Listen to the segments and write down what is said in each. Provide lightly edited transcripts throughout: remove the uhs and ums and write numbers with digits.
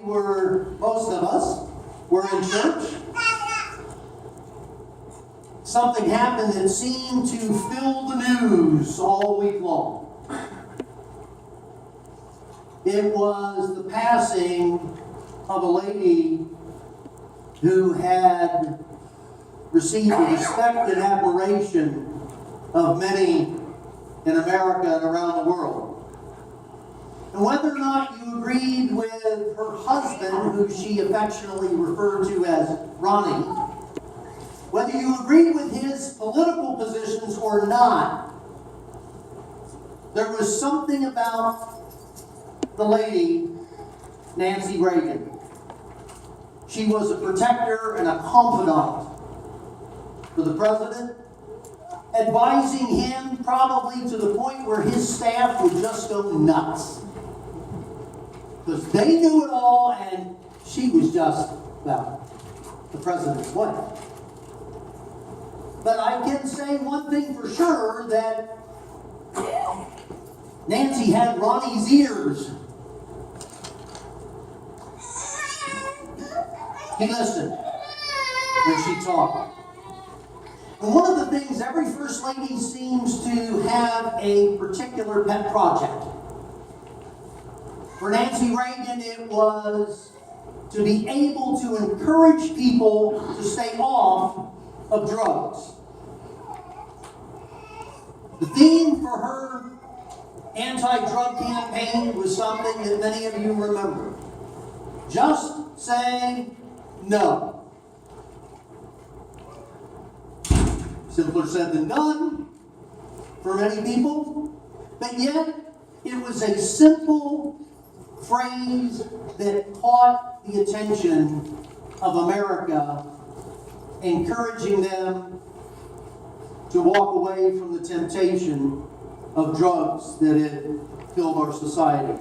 Most of us were in church. Something happened that seemed to fill the news all week long. It was the passing of a lady who had received the respect and admiration of many in America and around the world. And whether or not you agreed with her husband, who she affectionately referred to as Ronnie, whether you agreed with his political positions or not, there was something about the lady, Nancy Reagan. She was a protector and a confidant for the president, advising him probably to the point where his staff would just go nuts. Because they knew it all, and she was just, well, the president's wife. But I can say one thing for sure, that Nancy had Ronnie's ears. He listened when she talked. And one of the things, every First Lady seems to have a particular pet project. For Nancy Reagan, it was to be able to encourage people to stay off of drugs. The theme for her anti-drug campaign was something that many of you remember. Just say no. Simpler said than done for many people, but yet it was a simple phrase that caught the attention of America, encouraging them to walk away from the temptation of drugs that had filled our society.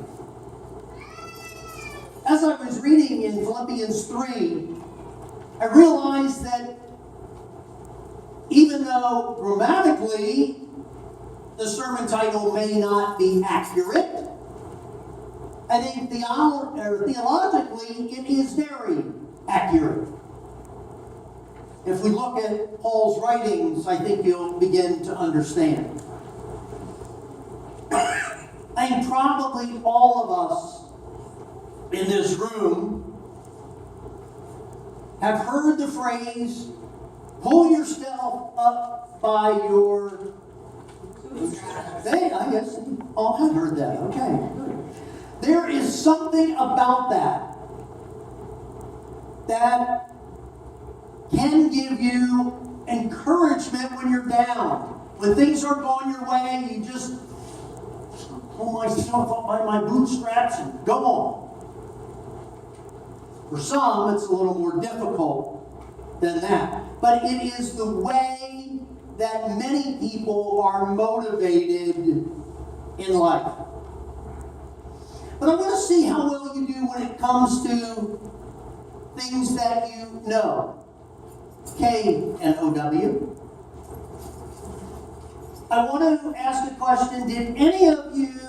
As I was reading in Philippians 3, I realized that even though grammatically the sermon title may not be accurate, I think theologically it is very accurate. If we look at Paul's writings, I think you'll begin to understand. I think probably all of us in this room have heard the phrase, pull yourself up by your... Hey, I guess all have heard that. Okay. There is something about that can give you encouragement when you're down. When things aren't going your way, you just pull myself up by my bootstraps and go on. For some, it's a little more difficult than that. But it is the way that many people are motivated in life. But I want to see how well you do when it comes to things that you know. K-N-O-W. I want to ask a question. Did any of you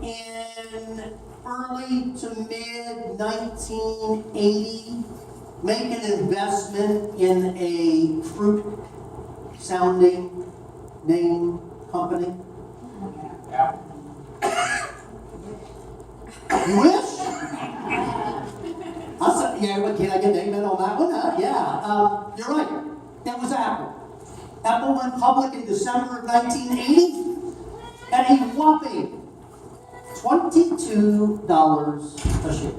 in early to mid 1980 make an investment in a fruit sounding name company? Yeah. You wish? I said, yeah, but can I get an amen on that one? Yeah, you're right. That was Apple. Apple went public in December of 1980 at a whopping $22 a share.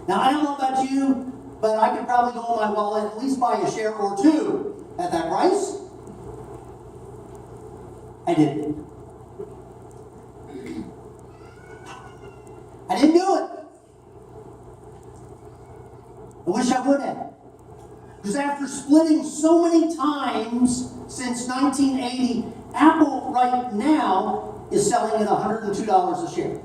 Now, I don't know about you, but I could probably go in my wallet and at least buy a share or two at that price. I didn't. I didn't do it. I wish I would have. Because after splitting so many times since 1980, Apple right now is selling at $102 a share.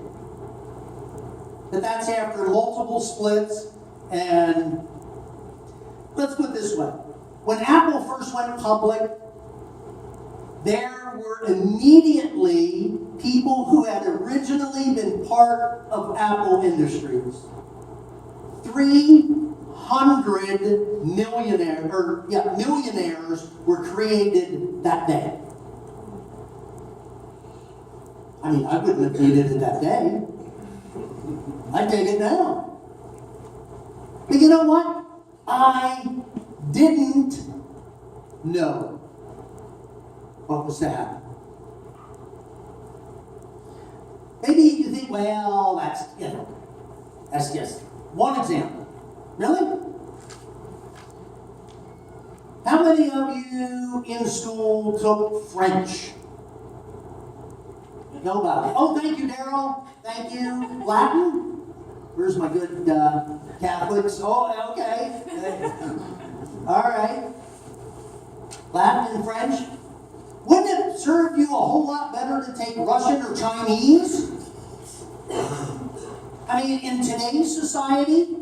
But that's after multiple splits. And let's put it this way. When Apple first went public, their there were immediately people who had originally been part of Apple Industries. 300 millionaires were created that day. I mean, I wouldn't have needed it that day. I'd take it now. But you know what? I didn't know what was to happen. Maybe you think, well, that's just one example. Really? How many of you in school took French? Nobody. Oh, thank you, Daryl. Thank you. Latin? Where's my good Catholics? Oh, okay. All right. Latin and French. Wouldn't it serve you a whole lot better to take Russian or Chinese? I mean, in today's society,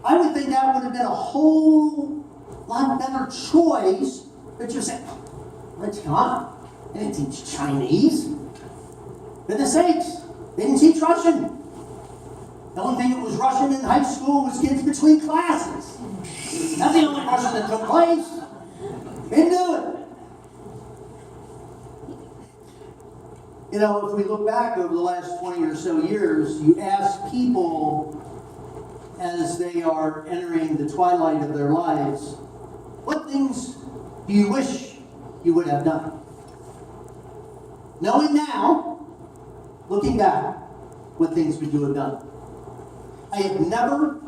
I would think that would have been a whole lot better choice. But you say, let's come on. They didn't teach Chinese. Goodness sakes, they didn't teach Russian. The only thing that was Russian in high school was kids between classes. That's the only Russian that took place. Didn't do it. You know, if we look back over the last 20 or so years, you ask people as they are entering the twilight of their lives, what things do you wish you would have done? Knowing now, looking back, what things would you have done? I have never,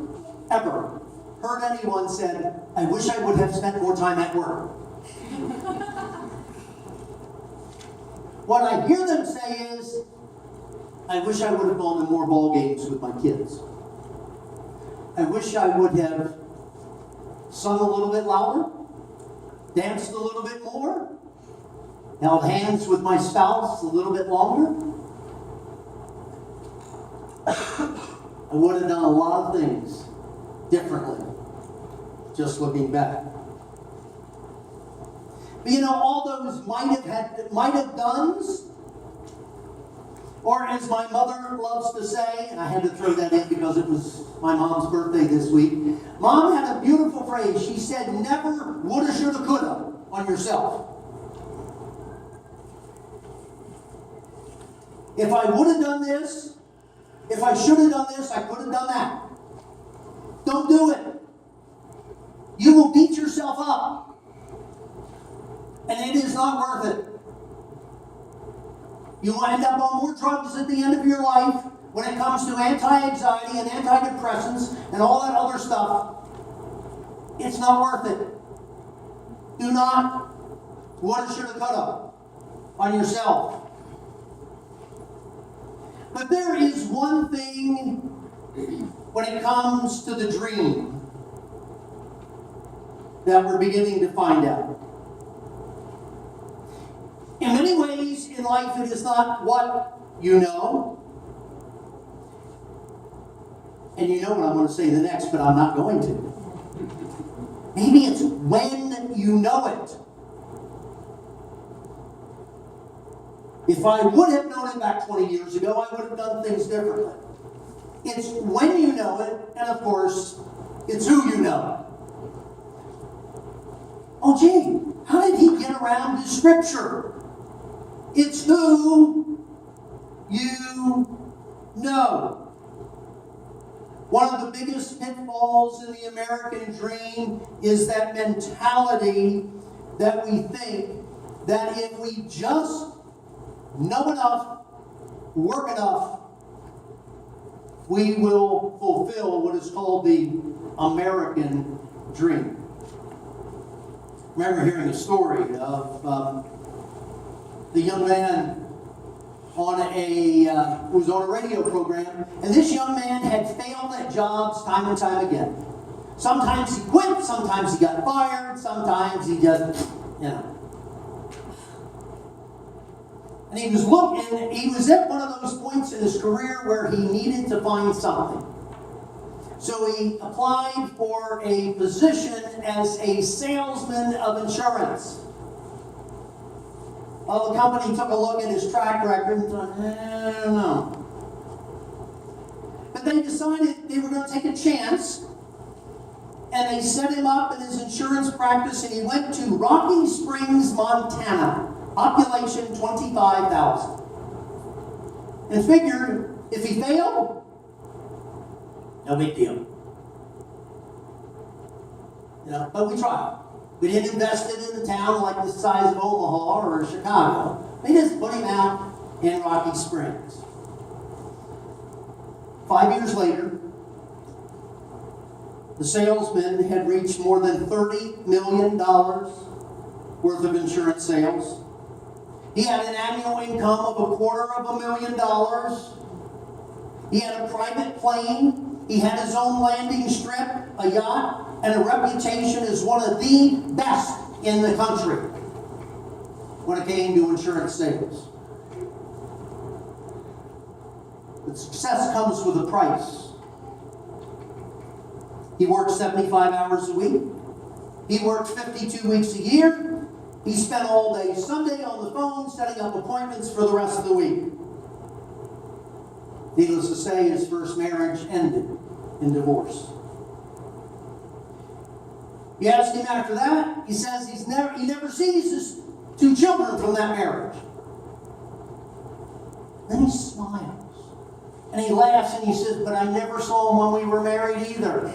ever heard anyone say, I wish I would have spent more time at work. What I hear them say is, I wish I would have gone to more ball games with my kids. I wish I would have sung a little bit louder, danced a little bit more, held hands with my spouse a little bit longer. I would have done a lot of things differently, just looking back. But you know, all those might have done's, or as my mother loves to say, and I had to throw that in because it was my mom's birthday this week. Mom had a beautiful phrase. She said, never woulda, shoulda, coulda on yourself. If I would have done this, if I should have done this, I could have done that. Don't do it. You will beat yourself up. And it is not worth it. You will end up on more drugs at the end of your life when it comes to anti-anxiety and antidepressants and all that other stuff. It's not worth it. Do not woulda, shoulda, coulda on yourself. But there is one thing when it comes to the dream that we're beginning to find out. In many ways in life, it is not what you know. And you know what I'm going to say the next, but I'm not going to. Maybe it's when you know it. If I would have known it back 20 years ago, I would have done things differently. It's when you know it, and of course, it's who you know. Oh, gee, how did he get around his scripture? It's who you know. One of the biggest pitfalls in the American dream is that mentality that we think that if we just know enough, work enough, we will fulfill what is called the American dream. I remember hearing a story of the young man who was on a radio program, and this young man had failed at jobs time and time again. Sometimes he quit, sometimes he got fired, sometimes he just, And he was at one of those points in his career where he needed to find something. So he applied for a position as a salesman of insurance. Well, the company took a look at his track record and thought, I don't know. But they decided they were going to take a chance, and they set him up in his insurance practice, and he went to Rocky Springs, Montana, population 25,000. And figured if he failed, no big deal. But we tried. We didn't invest it in a town like the size of Omaha or Chicago. We just put him out in Rocky Springs. 5 years later, the salesman had reached more than $30 million worth of insurance sales. He had an annual income of $250,000. He had a private plane. He had his own landing strip, a yacht, and a reputation as one of the best in the country when it came to insurance sales. But success comes with a price. He worked 75 hours a week. He worked 52 weeks a year. He spent all day Sunday on the phone setting up appointments for the rest of the week. Needless to say, his first marriage ended in divorce. You ask him after that, he says he never sees his 2 children from that marriage. Then he smiles. And he laughs and he says, but I never saw him when we were married either.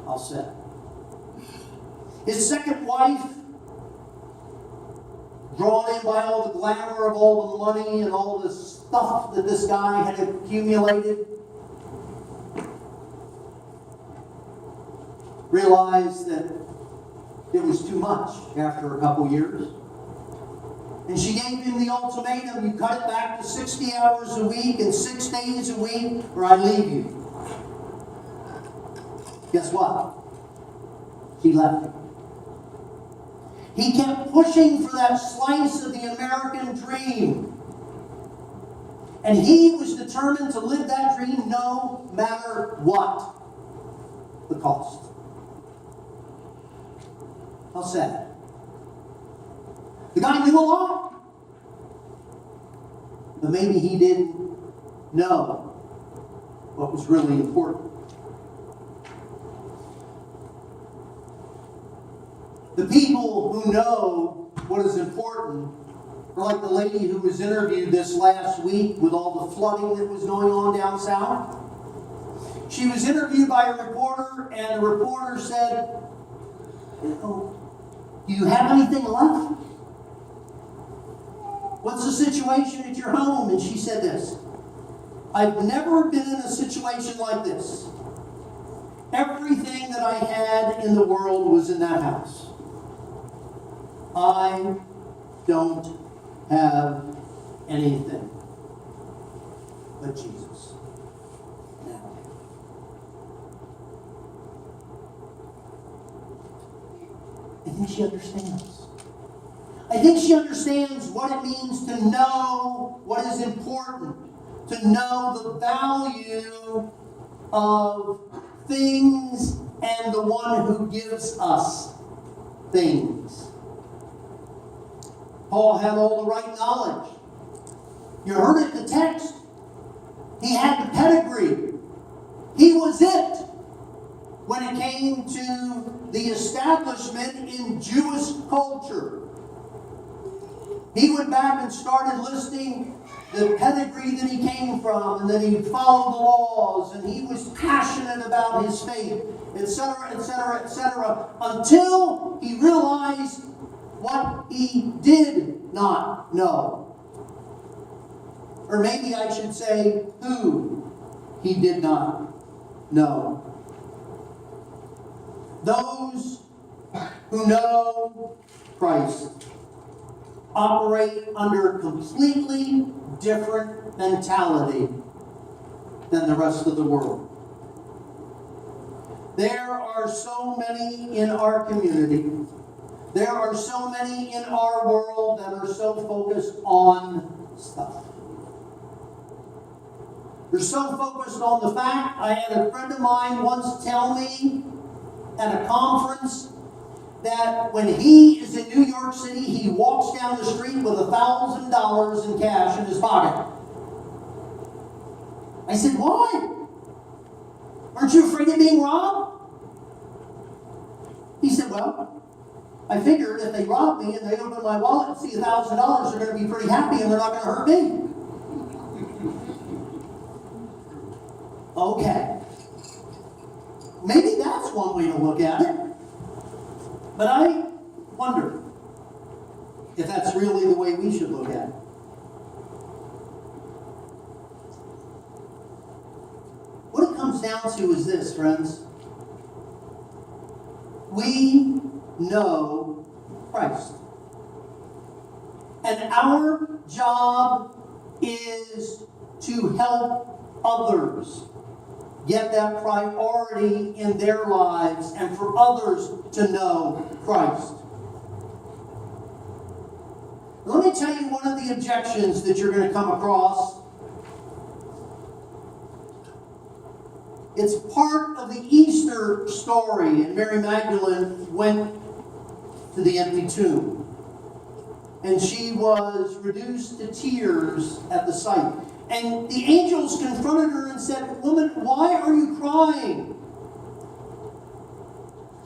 I'll say. His second wife, drawn in by all the glamour of all the money and all the stuff that this guy had accumulated, realized that it was too much after a couple years. And she gave him the ultimatum, you cut it back to 60 hours a week and 6 days a week, or I leave you. Guess what? She left him. He kept pushing for that slice of the American dream. And he was determined to live that dream no matter what the cost. How sad. The guy knew a lot. But maybe he didn't know what was really important. The people who know what is important are like the lady who was interviewed this last week with all the flooding that was going on down south. She was interviewed by a reporter, and the reporter said, "Oh, do you have anything left? What's the situation at your home?" And she said this, "I've never been in a situation like this. Everything that I had in the world was in that house. I don't have anything but Jesus now." I think she understands. I think she understands what it means to know what is important, to know the value of things and the one who gives us things. Paul had all the right knowledge. You heard it in the text. He had the pedigree. He was it when it came to the establishment in Jewish culture. He went back and started listing the pedigree that he came from, and that he followed the laws, and he was passionate about his faith, etc., etc., etc., until he realized what he did not know. Or maybe I should say, who he did not know. Those who know Christ operate under a completely different mentality than the rest of the world. There are so many in our community. There are so many in our world that are so focused on stuff. They're so focused on the fact. I had a friend of mine once tell me at a conference that when he is in New York City, he walks down the street with $1,000 in cash in his pocket. I said, why? Aren't you afraid of being robbed? He said, well, I figured if they rob me and they open my wallet and see $1,000, they're going to be pretty happy and they're not going to hurt me. Okay. Maybe that's one way to look at it. But I wonder if that's really the way we should look at it. What it comes down to is this, friends. We know Christ. And our job is to help others get that priority in their lives and for others to know Christ. Let me tell you one of the objections that you're going to come across. It's part of the Easter story, and Mary Magdalene went to the empty tomb. And she was reduced to tears at the sight. And the angels confronted her and said, "Woman, why are you crying?"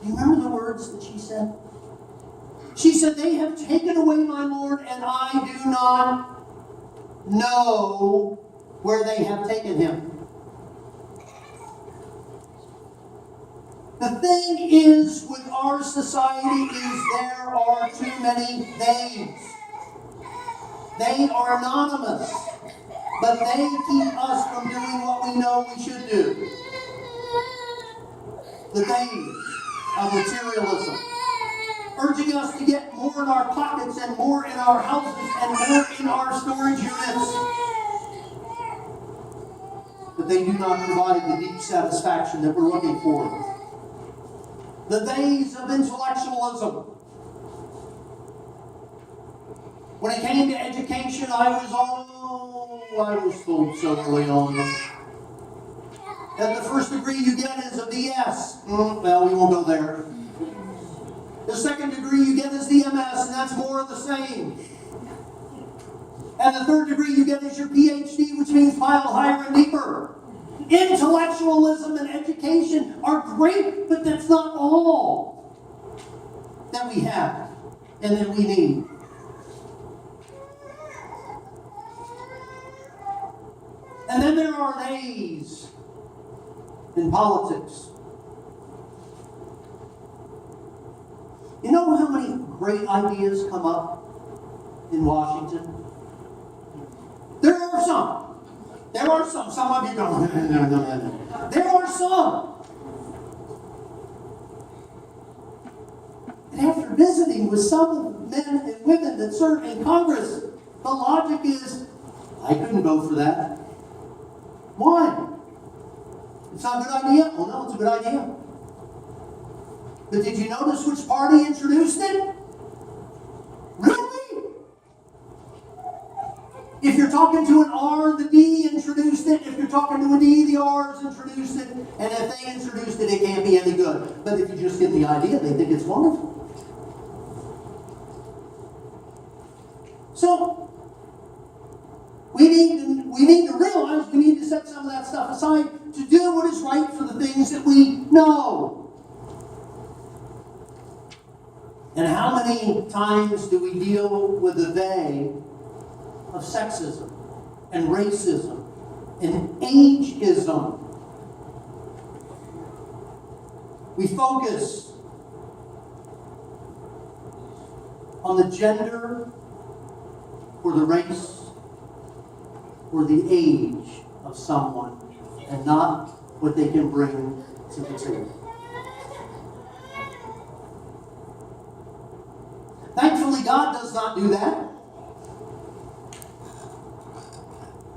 Do you remember the words that she said? She said, "They have taken away my Lord, and I do not know where they have taken him." The thing is with our society is there are too many theys. They are anonymous, but they keep us from doing what we know we should do. The theys of materialism, urging us to get more in our pockets and more in our houses and more in our storage units. But they do not provide the deep satisfaction that we're looking for. The days of intellectualism. When it came to education, I was told so early on that the first degree you get is a BS. Well, we won't go there. The second degree you get is the MS, and that's more of the same. And the third degree you get is your PhD, which means mile higher and deeper. Intellectualism and education are great, but that's not all that we have and that we need. And then there are days in politics. You know how many great ideas come up in Washington? There are some. There are some. Some of you don't. No. There are some. And after visiting with some men and women that serve in Congress, the logic is, I couldn't vote for that. Why? It's not a good idea? Oh no, it's a good idea. But did you notice which party introduced it? Really? If you're talking to an R, the D introduced it. If you're talking to a D, the R's introduced it. And if they introduced it, it can't be any good. But if you just get the idea, they think it's wonderful. So, we need to realize we need to set some of that stuff aside to do what is right for the things that we know. And how many times do we deal with the they of sexism and racism and ageism? We focus on the gender or the race or the age of someone and not what they can bring to the table. Thankfully, God does not do that.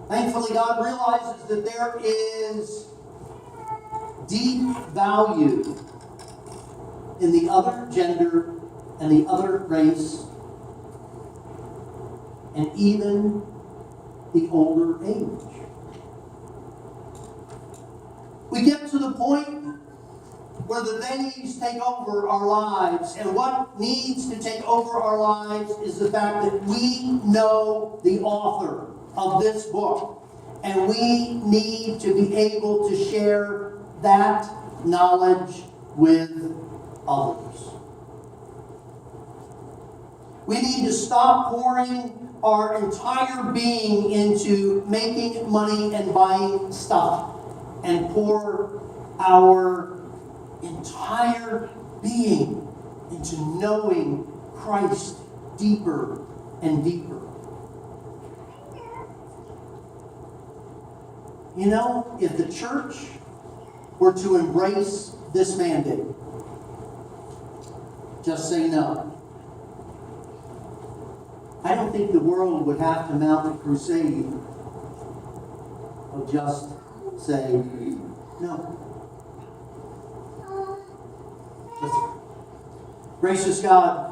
Thankfully, God realizes that there is deep value in the other gender and the other race and even the older age. We get to the point where the things take over our lives. And what needs to take over our lives is the fact that we know the author of this book. And we need to be able to share that knowledge with others. We need to stop pouring our entire being into making money and buying stuff, and pour our entire being into knowing Christ deeper and deeper. You know, if the church were to embrace this mandate, just say no. I don't think the world would have to mount a crusade of just say no. Gracious God,